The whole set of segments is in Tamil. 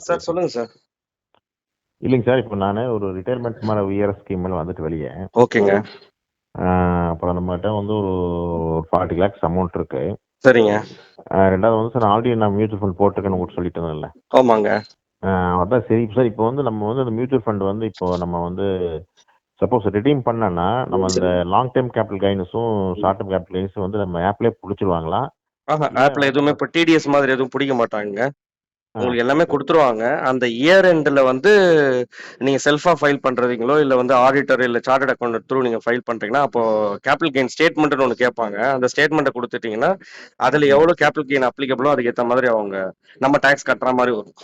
சார் சொல்லுங்க சார். இல்லைங்க சார், இப்போ நான் ஒரு ரிட்டையர்மெண்ட் மாதிரி விஆர்எஸ் ஸ்கீமில் வந்துட்டு வெளியே. ஓகேங்க. அப்புறம் நம்மகிட்ட வந்து ஒரு 40 lakhs அமௌண்ட் இருக்கு. சரிங்க. ரெண்டாவது வந்து சார் ஆல்ரெடி நான் மியூச்சுவல் ஃபண்ட் போட்டிருக்கேன்னு உங்களுக்கு சொல்லிட்டேன்ல. ஆமாங்க. அதான் சரி சார். இப்போ வந்து நம்ம வந்து அந்த மியூச்சுவல் ஃபண்ட் வந்து இப்போ நம்ம வந்து சப்போஸ் ரிடீம் பண்ணனா நம்ம அந்த லாங் டேர்ம் கேபிட்டல் கெயின்ஸும் ஷார்ட் டேர்ம் கேபிட்டல் கெயின்ஸும் வந்து நம்ம ஆப்லேயே பிடிச்சிருவாங்களா? ஆப்ல எதுவுமே இப்போ டிடிஎஸ் மாதிரி எதுவும் பிடிக்க மாட்டாங்க. உங்களுக்கு எல்லாமே கொடுத்துருவாங்க. அந்த இயர் எண்ட்ல வந்து நீங்க செல்ஃபா ஃபைல் பண்றீங்களோ இல்ல வந்து ஆடிட்டர் இல்ல சார்ட்டர்ட் அக்கௌண்ட் த்ரூ நீங்க ஃபைல் பண்றீங்கன்னா அப்போ கேபிட்டல் கெயின் ஸ்டேட்மெண்ட்னு ஒன்று கேட்பாங்க. அந்த ஸ்டேட்மெண்ட்டை கொடுத்துட்டீங்கன்னா அதுல எவ்வளவு கேபிட்டல் கெயின் அப்ளிகபிளோ அதுக்கு ஏற்ற மாதிரி அவங்க நம்ம டாக்ஸ் கட்டுற மாதிரி வரும்.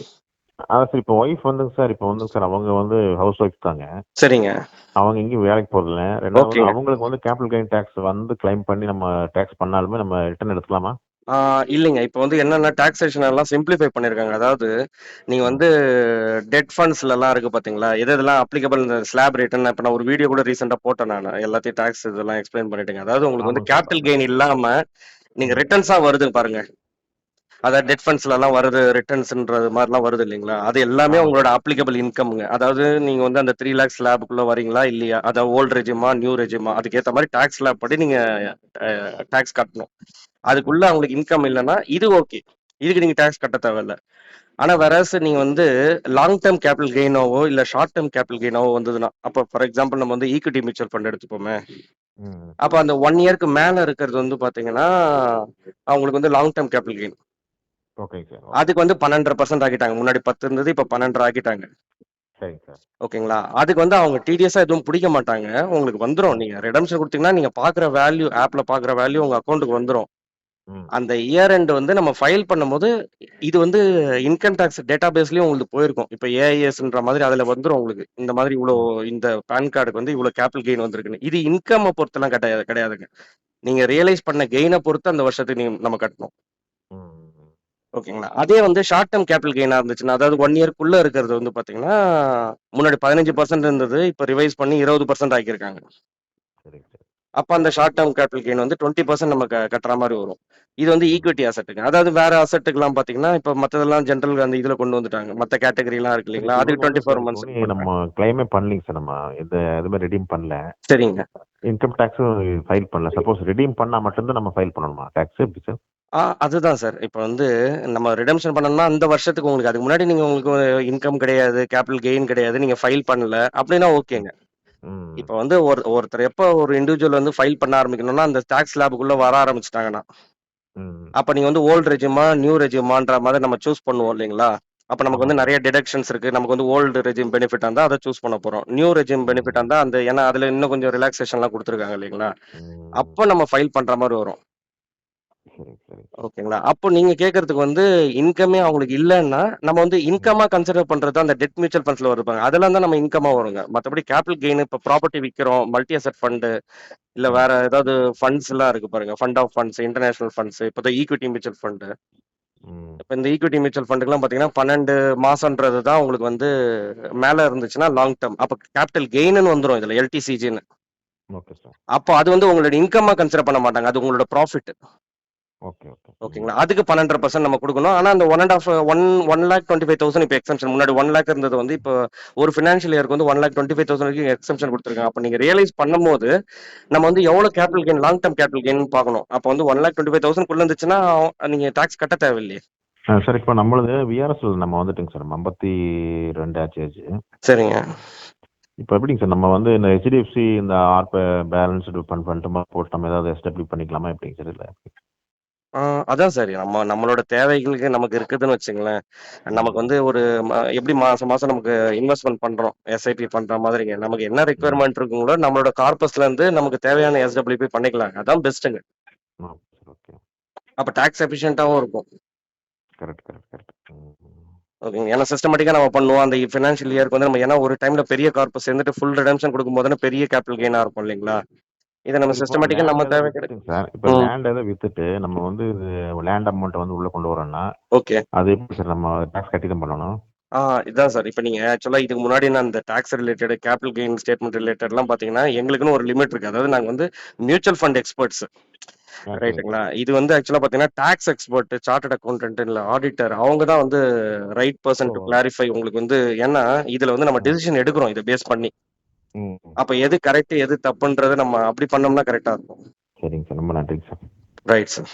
அதான் சார். இப்போ ஒய்ஃப் வந்துங்க சார், இப்போ வந்துங்க சார் அவங்க வந்து ஹவுஸ் ஒய்ஃப் தாங்க. சரிங்க. அவங்க எங்கேயும் வேலைக்கு போறதில்ல. ரெண்டாவது வந்து ஓகேங்க. அவங்களுக்கு வந்து கேபிட்டல் கெயின் டாக்ஸ் வந்து கிளைம் பண்ணி நம்ம டாக்ஸ் பண்ணாலுமே நம்ம ரிட்டர்ன் எடுத்துக்கலாமா? இல்லைங்க. இப்போ வந்து என்னன்னா டாக்ஸேஷன் எல்லாம் சிம்பிளிஃபை பண்ணிருக்காங்க. அதாவது நீங்க வந்து டெட் ஃபண்ட்ஸ்ல எல்லாம் இருக்கு பாத்தீங்களா? எது எதெல்லாம் அப்ளிகபிள் இந்த ஸ்லாப் ரேட்ன்னு இப்ப நான் ஒரு வீடியோ கூட ரீசெண்டா போட்டேன் நானு. எல்லாத்தையும் டாக்ஸ் இதெல்லாம் எக்ஸ்பிளைன் பண்ணிட்டேங்க. அதாவது உங்களுக்கு வந்து ஆமாங்க சார், கேபிட்டல் கெயின் இல்லாம நீங்க ரிட்டர்ன்ஸா வருது பாருங்க. அதாவது டெட் ஃபண்ட்ஸ்ல எல்லாம் வருது ரிட்டர்ன்ஸ்ன்றது மாதிரிலாம் வருது இல்லைங்களா? அது எல்லாமே ஆமாங்க உங்களோட அப்ளிகபிள் இன்கம்ங்க. அதாவது நீங்க வந்து அந்த 3 லேக்ஸ் ஸ்லாபுக்குள்ள வரீங்களா இல்லையா? அதாவது ஓல்ட் ரெஜிமா நியூ ரெஜிமா அதுக்கேற்ற மாதிரி டாக்ஸ் ஸ்லாப் படி நீங்க டாக்ஸ் கட்டணும். அதுக்குள்ள அவங்களுக்கு இன்கம் இல்லைன்னா இது ஓகே, இதுக்கு நீங்க டாக்ஸ் கட்ட தேவையில்ல. ஆனா வேறஸ் நீங்க வந்து லாங் டேர்ம் கேபிட்டல் கெயினாவோ இல்ல ஷார்ட் டேர்ம் கேபிட்டல் கெயினாவோ வந்ததுன்னா அப்போ ஃபார் எக்ஸாம்பிள் நம்ம வந்து ஈக்விட்டி மியூச்சுவல் ஃபண்ட் எடுத்துப்போமே. அப்ப அந்த 1 இயர்க்கு மேல இருக்கிறது வந்து பாத்தீங்கன்னா அவங்களுக்கு வந்து லாங் டேர்ம் கேபிட்டல் கெயின். ஓகேங்க சார். அதுக்கு வந்து 12% ஆக்கிட்டாங்க. முன்னாடி 10 இருந்தது, இப்ப 12 ஆக்கிட்டாங்க. சரிங்க சார். ஓகேங்களா? அதுக்கு வந்து அவங்க டிடிஎஸ்ஸா எதுவும் பிடிக்க மாட்டாங்க. உங்களுக்கு வந்துரும். நீங்க ரிடம்ஷன் கொடுத்தீங்கன்னா நீங்க பாக்குற வேல்யூ ஆப்ல பாக்குற வேல்யூ உங்க அக்கௌண்ட்டுக்கு வந்துரும். அந்த இயர் எண்ட் வந்து நம்ம ஃபைல் பண்ணும்போது இது வந்து இன்கம் டாக்ஸ் டேட்டாபேஸ்லயும் உங்களுக்கு போயிருக்கும். இப்ப ஏஐஎஸ்ன்ற மாதிரி அதுல வந்துரும் உங்களுக்கு. இந்த மாதிரி இவ்வளவு இந்த பான் கார்டுக்கு வந்து இவ்வளவு கேபிட்டல் கெயின் வந்திருக்குன்னு. இது இன்கம் பொறுத்தெல்லாம் கிடையாதுங்க. நீங்க ரியலைஸ் பண்ண கெயினை பொறுத்து அந்த வருஷத்துக்கு நீங்க நம்ம கட்டணும். ஓகேங்களா? அதே வந்து ஷார்ட் டேர்ம் கேபிட்டல் கெயினா இருந்துச்சுன்னா அதாவது 1 இயர்க்குள்ள இருக்கிறது வந்து பாத்தீங்கன்னா முன்னாடி 15% இருந்தது. இப்ப ரிவைஸ் பண்ணி 20% ஆக்கியிருக்காங்க. அப்ப அந்த ஷார்ட் டேர்ம் கேபிட்டல் கெயின் வந்து 20% நம்ம கட்டுற மாதிரி வரும். இது வந்து ஈக்விட்டி அசெட்டுங்க. அதாவது வேற அசெட்டுக்கெல்லாம் பாத்தீங்கன்னா இப்ப மத்ததெல்லாம் ஜென்ரல் அந்த இதுல கொண்டு வந்துட்டாங்க. மத்த கேட்டகரி எல்லாம் இருக்கு இல்லைங்களா? அதுக்கு 24 months நம்ம கிளைமே பண்ணலீங்க சார். நம்ம எதுவுமே ரெடீம் பண்ணல. சரிங்க. இன்கம் டாக்ஸும் ஃபைல் பண்ணல. சப்போஸ் ரெடீம் பண்ணா மட்டும்தான் நம்ம ஃபைல் பண்ணணுமா டாக்ஸ்? எப்படி சார்? அதுதான் சார். இப்ப வந்து நம்ம ரிடம்ஷன் பண்ணணும்னா அந்த வருஷத்துக்கு உங்களுக்கு அதுக்கு முன்னாடி நீங்க உங்களுக்கு இன்கம் கிடையாது, கேபிட்டல் கெயின் கிடையாது, நீங்க ஃபைல் பண்ணல அப்படின்னா ஓகேங்க. இப்ப வந்து ஒருத்தர் எப்ப ஒரு இண்டிவிஜுவல் வந்து ஃபைல் பண்ண ஆரம்பிக்கணும்னா அந்த டாக்ஸ் ஸ்லாபுக்குள்ள வர ஆரம்பிச்சிட்டாங்கன்னா அப்ப நீங்க வந்து ஓல்டு ரெஜிமா நியூ ரெஜிமான்ற மாதிரி நம்ம சூஸ் பண்ணுவோம் இல்லைங்களா? அப்ப நமக்கு வந்து நிறைய டிடக்ஷன்ஸ் இருக்கு. நமக்கு வந்து ஓல்டு ரெஜிம் பெனிஃபிட் இருந்தா அதை சூஸ் பண்ண போறோம். நியூ ரெஜிம் பெனிஃபிட் இருந்தா அந்த ஏன்னா அதுல இன்னும் கொஞ்சம் ரிலாக்ஸேஷன் எல்லாம் கொடுத்துருக்காங்க இல்லைங்களா? அப்ப நம்ம ஃபைல் பண்ற மாதிரி வரும். ஓகேங்களா? அப்போ நீங்க கேட்கறதுக்கு வந்து இன்கமே அவங்களுக்கு இல்லன்னா நம்ம வந்து இன்கமா கன்சிடர் பண்றது அந்த டெட் மியூச்சுவல் ஃபண்ட்ஸ்ல வருவாங்க. அதெல்லாம் தான் நம்ம இன்கமா வருங்க. மத்தபடி கேபிட்டல் கெயின் இப்ப ப்ராப்பர்ட்டி விக்கிறோம், மல்டி அசெட் ஃபண்ட் இல்ல வேற ஏதாவது ஃபண்ட்ஸ் எல்லாம் இருக்கு பாருங்க. Fund of funds, international funds, இப்போ ஈக்விட்டி மியூச்சுவல் ஃபண்ட். இப்ப இந்த ஈக்விட்டி மியூச்சுவல் ஃபண்டுக்குலாம் பாத்தீங்கன்னா 12 மாசம்ன்றது தான் உங்களுக்கு வந்து மேல இருந்துச்சுன்னா லாங் டேர்ம். அப்ப கேபிட்டல் கெயின்னு வந்துரும் இதுல எல்டிசிஜின்னு. அப்போ அது வந்து உங்களோட இன்கமா கன்சிடர் பண்ண மாட்டாங்க. அது உங்களோட ப்ராஃபிட். ஓகேங்களா? அதுக்கு 12% நம்ம கொடுக்கணும். ஆனா அந்த 1,25,000 இப்ப எக்ஸம்ஷன் முன்னாடி 1 lakh இருந்தது வந்து இப்போ ஒரு ஃபினான்ஷியல் இயருக்கு வந்து 1,25,000 வரைக்கும் எக்ஸம்ஷன் கொடுத்துருக்காங்க. அப்ப நீங்க ரியலைஸ் பண்ணும்போது நம்ம வந்து எவ்வளவு capital gain long term capital gain பார்க்கணும். அப்ப வந்து 1,25,000 குள்ள இருந்துச்சுன்னா நீங்க டாக்ஸ் கட்ட தேவையில்லையே. சார் இப்போ நம்மளது விஆர்எஸ் நம்ம வந்துட்டுங்க சார். 52 ஆச்சு. சரிங்க. இப்போ எப்படிங்க சார் நம்ம வந்து இந்த ஹெச்டிஎஃப்சி இந்த பேலன்ஸ்டு ஃபண்ட் போட்டு நம்ம ஏதாவது எஸ்டபிள் பண்ணிக்கலாமா எப்படிங்க சார்? இல்லை அதான் சரி. நம்மளோட தேவைகளுக்கு நமக்கு இருக்குதுன்னு வச்சுங்களேன். நமக்கு வந்து ஒரு எப்படி மாசம் மாசம் நமக்கு இன்வெஸ்ட்மெண்ட் பண்றோம். எஸ்ஐபி பண்ற மாதிரிங்க. நமக்கு என்ன ரெக்யர்மெண்ட் இருக்குங்களோ நம்மளோட கார்பஸ்ல இருந்து நமக்கு தேவையான எஸ்டபிள்யூபி பண்ணிக்கலாங்க. அதான் பெஸ்ட்டுங்க. அப்ப டாக்ஸ் எஃபிஷியன்ட்டாவும் இருக்கும். ஓகேங்க. ஏன்னா சிஸ்டமேட்டிக்கா நம்ம பண்ணுவோம். அந்த ஃபினான்ஷியல் இயருக்கு வந்து நம்ம ஏன்னா ஒரு டைம்ல பெரிய கார்பஸ் சேர்ந்துட்டு ஃபுல் ரிடம்ஷன் கொடுக்கும்போது பெரிய கேபிட்டல் கெயினா இருக்கும் இல்லைங்களா? இதை நம்ம சிஸ்டமேட்டிக்கா நம்ம தேவை சார். இப்போ லேண்ட் ஏதாவது வித்துட்டு நம்ம வந்து லேண்ட் அமௌண்ட் வந்து உள்ள கொண்டு வரோம்னா ஓகே அது எப்படி சார் நம்ம டாக்ஸ் கட்டி தான் பண்ணணும்? இதான் சார். இப்ப நீங்க ஆக்சுவலா இதுக்கு முன்னாடி நான் இந்த tax related capital gain statement ரிலேட்டட்லாம் பாத்தீங்கன்னா எங்களுக்குன்னு ஒரு லிமிட் இருக்கு. அதாவது நாங்க வந்து மியூச்சுவல் ஃபண்ட் எக்ஸ்பர்ட்ஸ். சரிங்க. ரைட்டுங்களா? இது வந்து ஆக்சுவலா பார்த்தீங்கன்னா, டாக்ஸ் எக்ஸ்பர்ட், சார்ட்டர்ட் அக்கவுண்டன்ட் இல்ல ஆடிட்டர் அவங்க தான் வந்து ரைட் பெர்சன் ஓ! டூ கிளாரிஃபை உங்களுக்கு வந்து ஏன்னா, இதுல வந்து நம்ம ம். டெசிஷன் எடுக்கிறோம் இத பேஸ் பண்ணி. ம். அப்ப எது கரெக்ட், எது தப்புன்றத நம்ம அப்படி பண்ணோம்னா கரெக்ட்டா இருக்கும். சரிங்க சார். ரொம்ப நன்றிங்க சார். Right sir.